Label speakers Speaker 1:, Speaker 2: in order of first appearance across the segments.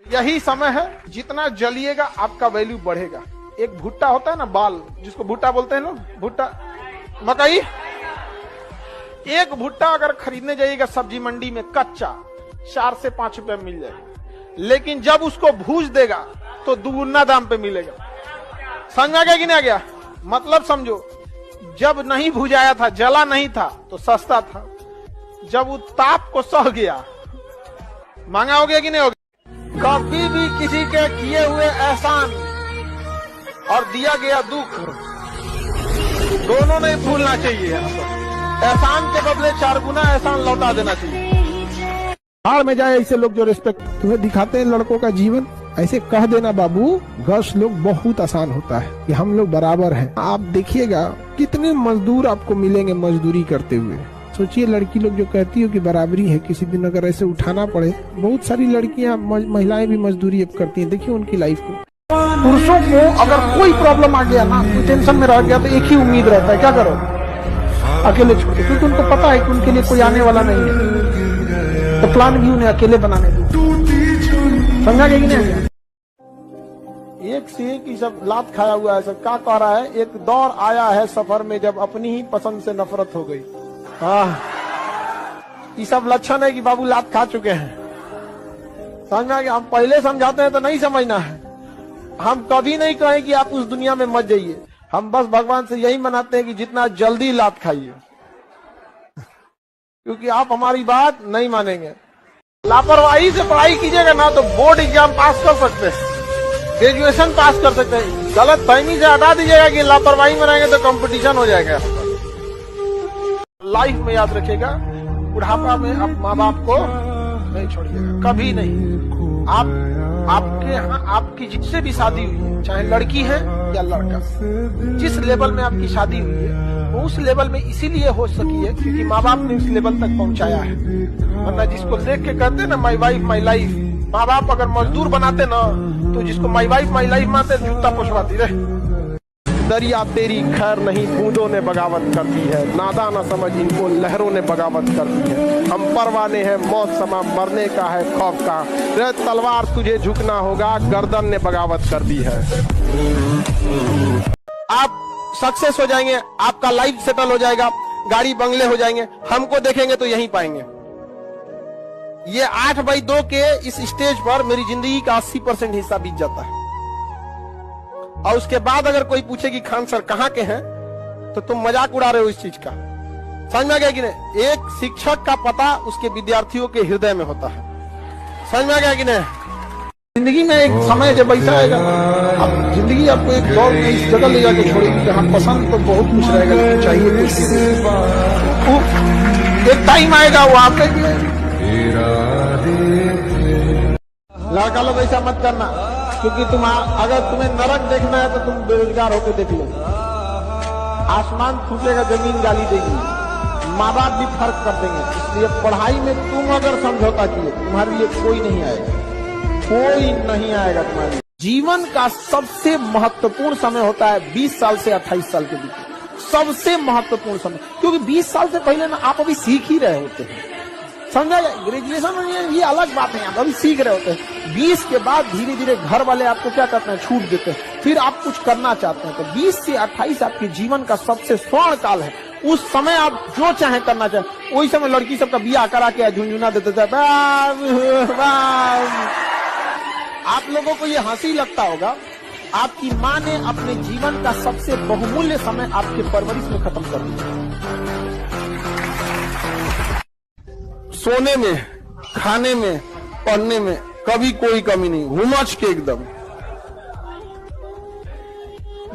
Speaker 1: यही समय है, जितना जलिएगा आपका वैल्यू बढ़ेगा। एक भुट्टा होता है ना, बाल, जिसको भुट्टा बोलते हैं लोग, भुट्टा मकई। एक भुट्टा अगर खरीदने जाइएगा सब्जी मंडी में कच्चा 4 से 5 रुपए मिल जाएगा, लेकिन जब उसको भूज देगा तो दुगुना दाम पे मिलेगा। समझ में आ गया कि नहीं आ गया? मतलब समझो, जब नहीं भुजाया था, जला नहीं था तो सस्ता था, जब वो ताप को सह गया महंगा हो गया कि नहीं हो गया? कभी भी किसी के किए हुए एहसान और दिया गया दुख दोनों नहीं भूलना चाहिए। एहसान के बदले 4 गुना एहसान लौटा देना चाहिए।
Speaker 2: बाहर में जाए ऐसे लोग जो रिस्पेक्ट तुम्हें दिखाते हैं लड़कों का जीवन, ऐसे कह देना बाबू गर्ल्स लोग बहुत आसान होता है कि हम लोग बराबर हैं। आप देखिएगा कितने मजदूर आपको मिलेंगे मजदूरी करते हुए। सोचिए लड़की लोग जो कहती हो कि बराबरी है, किसी दिन अगर ऐसे उठाना पड़े, बहुत सारी लड़कियां महिलाएं भी मजदूरी अब करती हैं। देखिए उनकी लाइफ को। पुरुषों को अगर कोई प्रॉब्लम आ गया ना, कोई टेंशन में रह गया, तो एक ही उम्मीद रहता है, क्या करो, अकेले छोड़ो, क्योंकि उनको पता है कि उनके लिए कोई आने वाला नहीं है, तो प्लान भी उन्हें अकेले बनाने दो। समझा गया कि नहीं?
Speaker 1: एक से एक ही सब लात खाया हुआ है। सब क्या कह रहा है, एक दौर आया है सफर में जब अपनी ही पसंद से नफरत हो गई। ये सब लक्षण है कि बाबू लात खा चुके हैं। समझ में आ गया? हम पहले समझाते हैं तो नहीं समझना है। हम कभी नहीं कहें कि आप उस दुनिया में मत जाइए, हम बस भगवान से यही मनाते हैं कि जितना जल्दी लात खाइए, क्योंकि आप हमारी बात नहीं मानेंगे। लापरवाही से पढ़ाई कीजिएगा ना तो बोर्ड एग्जाम पास कर सकते हैं, ग्रेजुएशन पास कर सकते हैं। गलत फहमी से हटा दीजिएगा कि लापरवाही बनाएंगे तो कंपटीशन हो जाएगा। लाइफ में याद रखिएगा, बुढ़ापा में आप माँ बाप को नहीं छोड़िएगा, कभी नहीं। आपके यहाँ आपकी जिससे भी शादी हुई है, चाहे लड़की है या लड़का, जिस लेवल में आपकी शादी हुई है वो उस लेवल में इसीलिए हो सकी है क्योंकि माँ बाप ने उस लेवल तक पहुंचाया है। वरना जिसको देख के कहते ना माई वाइफ माई लाइफ, माँ बाप अगर मजदूर बनाते ना तो जिसको माई वाइफ माई लाइफ मानते जूता पुछवाती रहे। दरिया तेरी खैर नहीं, बूंदों ने बगावत कर दी है, नादा न समझ इनको लहरों ने बगावत कर दी है। हम परवाने हैं मौत समा, मरने का है खौफ का, रे तलवार तुझे झुकना होगा, गर्दन ने बगावत कर दी है। आप सक्सेस हो जाएंगे, आपका लाइफ सेटल हो जाएगा, गाड़ी बंगले हो जाएंगे, हमको देखेंगे तो यहीं पाएंगे। ये 8/2 के इस स्टेज पर मेरी जिंदगी का 80% हिस्सा बीत जाता है। और उसके बाद अगर कोई पूछे कि खान सर कहाँ के हैं तो तुम मजाक उड़ा रहे हो इस चीज का। समझ में आ गया कि नहीं? एक शिक्षक का पता उसके विद्यार्थियों के हृदय में होता है। समझ में आ गया कि नहीं? जिंदगी में एक समय जब ऐसा आएगा, अब जिंदगी आपको एक दौर में इस जगह ले जाकर छोड़ेगी जहाँ पसंद तो बहुत कुछ रहेगा, लेकिन चाहिए कुछ। एक टाइम आएगा वो आपके लड़का लोग ऐसा मत करना, क्योंकि अगर तुम्हें नरक देखना है तो तुम बेरोजगार होकर देख लो। आसमान फूटेगा, जमीन गाली देगी, माँ बाप भी फर्क कर देंगे। इसलिए पढ़ाई में तुम अगर समझौता किए, तुम्हारे लिए कोई नहीं आएगा, कोई नहीं आएगा तुम्हारे लिए। जीवन का सबसे महत्वपूर्ण समय होता है 20 साल से 28 साल के बीच, सबसे महत्वपूर्ण समय। क्योंकि 20 साल से पहले ना आप अभी सीख ही रहे होते हैं। समझा जाए, ग्रेजुएशन में ये अलग बात है, आप अभी सीख रहे होते हैं। 20 के बाद धीरे धीरे घर वाले आपको क्या करते हैं, छूट देते हैं, फिर आप कुछ करना चाहते हैं। तो 20 से 28 आपके जीवन का सबसे स्वर्ण काल है। उस समय आप जो चाहे करना चाहे। वही समय लड़की सबका बियाह करा के झुंझुना देते थे। आप लोगों को ये हंसी लगता होगा, आपकी माँ ने अपने जीवन का सबसे बहुमूल्य समय आपके परवरिश में खत्म कर दिया। सोने में, खाने में, पढ़ने में कभी कोई कमी नहीं, हुमच के एकदम।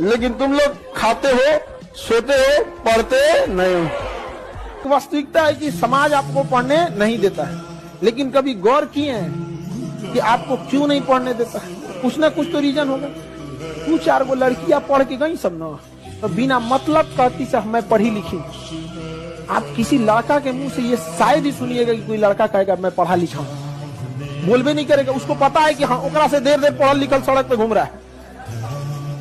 Speaker 1: लेकिन तुम लोग खाते हो, सोते हो, पढ़ते नहीं हो। वास्तविकता है कि समाज आपको पढ़ने नहीं देता है, लेकिन कभी गौर किए हैं कि आपको क्यों नहीं पढ़ने देता है? कुछ ना कुछ तो रीजन होगा। 2-4 गो लड़कियां पढ़ के गई सब ना, तो बिना मतलब कहती से मैं पढ़ी लिखी। आप किसी लड़का के मुंह से ये शायद ही सुनिएगा कि कोई लड़का कहेगा मैं पढ़ा लिखा हूं, बोलबे नहीं करेगा। उसको पता है कि हाँ ओकरा से देर पढ़ल लिखल सड़क पे घूम रहा है,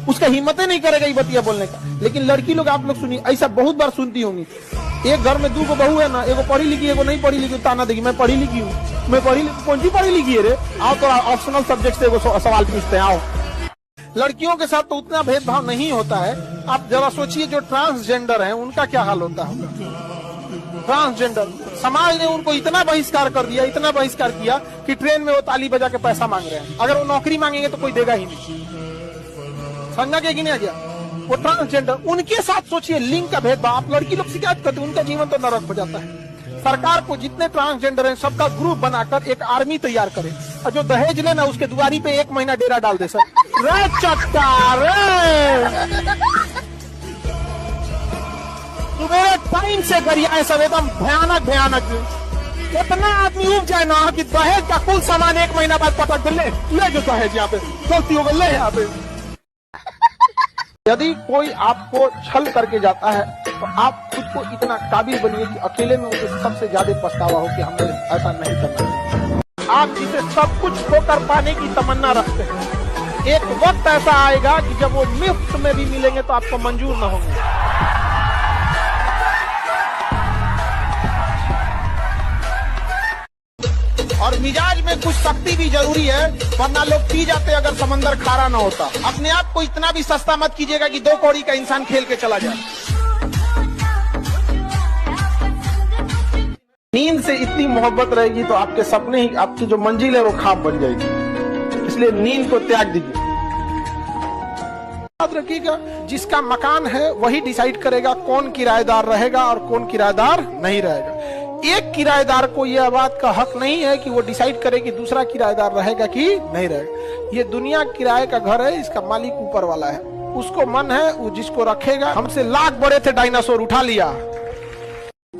Speaker 1: उसका हिम्मत नहीं करेगा ये बतिया बोलने का। लेकिन लड़की लोग, आप लोग सुनिए, ऐसा बहुत बार सुनती होंगी,
Speaker 2: एक घर में 2 गो बहू है ना, एगो पढ़ी लिखी एगो नहीं पढ़ी लिखी, ताना देगी मैं पढ़ी लिखी हूँ, मैं कौन सी पढ़ी लिखी है रे। आओ तो ऑप्शनल सब्जेक्ट से एगो सवाल पूछते हैं, आओ। लड़कियों के साथ तो उतना भेदभाव नहीं होता है। आप जरा सोचिए जो ट्रांसजेंडर हैं उनका क्या हाल होता होगा। ट्रांसजेंडर समाज ने उनको इतना बहिष्कार कर दिया, इतना बहिष्कार किया कि ट्रेन में वो ताली बजा के पैसा मांग रहे हैं। अगर वो नौकरी मांगेंगे तो कोई देगा ही नहीं। समझा के कि नहीं आ गया। वो ट्रांसजेंडर, उनके साथ सोचिए लिंग का भेदभाव। आप लड़की लोग शिकायत करते, उनका जीवन तो नरक हो जाता है। सरकार को जितने ट्रांसजेंडर हैं सबका ग्रुप बनाकर एक आर्मी तैयार करे, और जो दहेज लेना उसके दुआरी पे 1 महीना डेरा डाल दे। सर रे चट्टा रे, मेरे टाइम से गरियाएं सब एकदम भयानक भयानक। इतना आदमी उग जाए ना कि दहेज का कुल सामान 1 महीना बाद पटक दे, ले जो दहेज यहाँ पे गलती हो गई, ले यहाँ पे। यदि कोई आपको छल करके जाता है तो आप खुद को इतना काबिल बनिए कि अकेले में उसे सबसे ज्यादा पछतावा हो कि हमने ऐसा नहीं करना। आप जिसे सब कुछ होकर पाने की तमन्ना रखते हैं, एक वक्त ऐसा आएगा कि जब वो मुफ्त में भी मिलेंगे तो आपको मंजूर न होंगे। और मिजाज में कुछ शक्ति भी जरूरी है, वरना लोग पी जाते अगर समंदर खारा ना होता। अपने आप को इतना भी सस्ता मत कीजिएगा कि 2 कौड़ी का इंसान खेल के चला जाए। नींद से इतनी मोहब्बत रहेगी तो आपके सपने ही, आपकी जो मंजिल है वो ख्वाब बन जाएगी। इसलिए नींद को त्याग दीजिए। याद रखिएगा, जिसका मकान है वही डिसाइड करेगा कौन किराएदार रहेगा और कौन किराएदार नहीं रहेगा। एक किराएदार को यह बात का हक नहीं है कि वो डिसाइड करे कि दूसरा किराएदार रहेगा कि नहीं रहेगा। ये दुनिया किराए का घर है, इसका मालिक ऊपर वाला है। उसको मन है वो जिसको रखेगा। हमसे लाख बड़े थे डायनासोर, उठा लिया।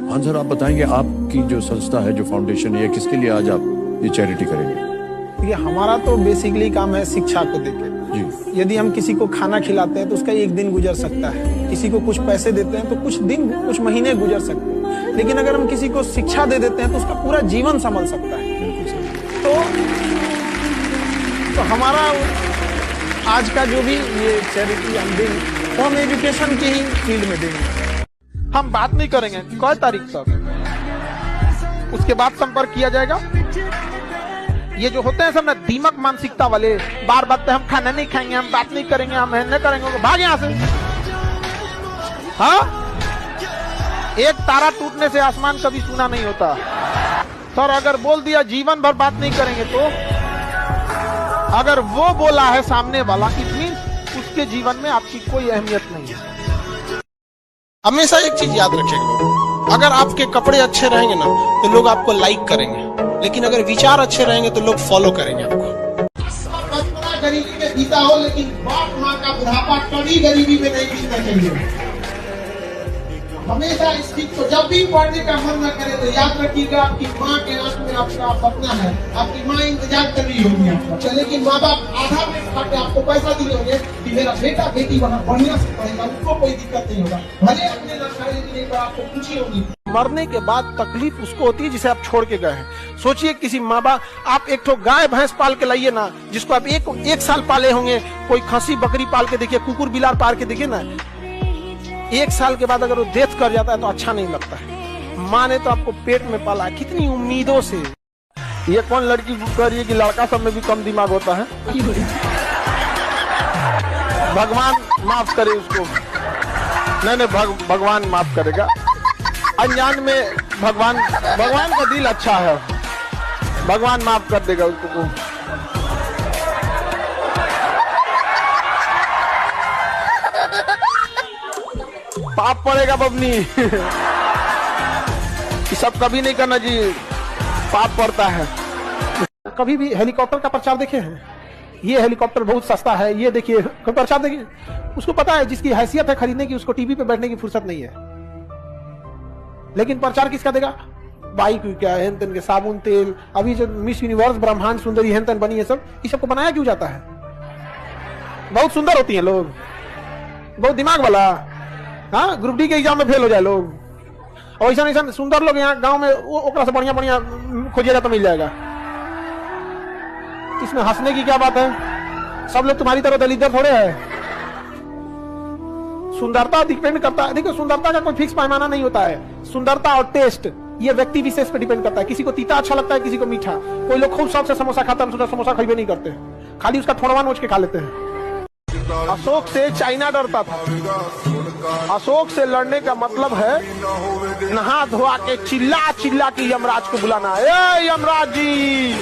Speaker 3: हाँ सर, आप बताएंगे आपकी जो संस्था है, जो फाउंडेशन है, किसके लिए आज आप ये चैरिटी करेंगे?
Speaker 2: ये हमारा तो बेसिकली काम है शिक्षा को देके जी। यदि हम किसी को खाना खिलाते हैं तो उसका 1 दिन गुजर सकता है, किसी को कुछ पैसे देते हैं तो कुछ दिन कुछ महीने गुजर सकते हैं, लेकिन अगर हम किसी को शिक्षा दे देते हैं तो उसका पूरा जीवन संभल सकता है। तो हमारा आज का जो भी ये चैरिटी हम देंगे तो हम एजुकेशन की ही फील्ड में देंगे। हम बात नहीं करेंगे कई तारीख तक, उसके बाद संपर्क किया जाएगा। ये जो होते हैं सब ना दीमक मानसिकता वाले, बार बार पे हम खाना नहीं खाएंगे, हम बात नहीं करेंगे, हम नहीं करेंगे, भाग यहाँ से। हाँ, एक तारा टूटने से आसमान कभी सुना नहीं होता। सर अगर बोल दिया जीवन भर बात नहीं करेंगे, तो अगर वो बोला है सामने वाला, इट मींस उसके जीवन में आपकी कोई अहमियत नहीं है। हमेशा एक चीज याद रखिएगा, अगर आपके कपड़े अच्छे रहेंगे ना तो लोग आपको लाइक करेंगे, लेकिन अगर विचार अच्छे रहेंगे तो लोग फॉलो करेंगे आपको। बचपना गरीबी में बीता हो, लेकिन बाप माँ का बुढ़ापा कभी गरीबी में नहीं बीतना चाहिए। हमेशा इस चीज को जब भी पढ़ने का मन न करे तो याद रखिएगा, आपकी माँ के आंख में आपका सपना है, आपकी माँ इंतजार कर रही होगी आपका। लेकिन माँ बाप आधा पेट खा के आपको पैसा दिए होंगे कि मेरा बेटा बेटी वहाँ बढ़िया से पढ़ेगा, उनको कोई दिक्कत नहीं होगा, भले अपने न खाए लेकिन एक बार आपको खुशी होगी। मरने के बाद तकलीफ उसको होती है जिसे आप छोड़ के गए हैं। सोचिए किसी माँ बाप, आप एक ठो गाय भैंस पाल के लाइए ना, जिसको आप एक साल पाले होंगे, कोई खसी बकरी पाल के देखिए, कुकुर बिलार पाल के देखिए ना, 1 साल के बाद अगर वो डेथ कर जाता है तो अच्छा नहीं लगता है। माँ ने तो आपको पेट में पाला, कितनी उम्मीदों से। ये कौन लड़की कह रही है कि लड़का सब में भी कम दिमाग होता है? भगवान माफ करे उसको। नहीं, भगवान माफ करेगा। अनजान में भगवान का दिल अच्छा है, भगवान माफ कर देगा उसको। पाप पड़ेगा बबनी। ये सब कभी नहीं करना जी, पाप पड़ता है। कभी भी हेलीकॉप्टर का प्रचार देखे हैं? ये हेलीकॉप्टर बहुत सस्ता है, ये देखिए प्रचार देखिए। उसको पता है जिसकी हैसियत है खरीदने की, उसको टीवी पे बैठने की फुर्सत नहीं है। लेकिन प्रचार किसका देगा? बाइक क्या है, हेन के साबुन तेल, अभी जो मिस यूनिवर्स ब्रह्मांड सुंदरी हेन बनी है, सब ये सबको बनाया क्यों जाता है? बहुत सुंदर होती हैं लोग, बहुत दिमाग वाला। हाँ, ग्रुप डी के एग्जाम में फेल हो जाए लोग, और ऐसा सुंदर लोग यहाँ गांव में ओकरा से बढ़िया बढ़िया खोजिएगा तो मिल जाएगा। इसमें हंसने की क्या बात है? सब लोग तुम्हारी तरह दलित थोड़े है। सुंदरता डिपेंड करता है, देखो सुंदरता का कोई फिक्स पैमाना नहीं होता है। सुंदरता और टेस्ट ये व्यक्ति विशेष पे डिपेंड करता है। किसी को तीता अच्छा लगता है, किसी को मीठा। कोई लोग खूब शौक से समोसा खाता है, समोसा खाइबे नहीं करते, खाली उसका ठोड़वा नोच के खा लेते हैं। अशोक से चाइना डरता था। अशोक से लड़ने का मतलब है नहा धोआ के चिल्ला चिल्ला के यमराज को बुलाना, ए यमराज जी।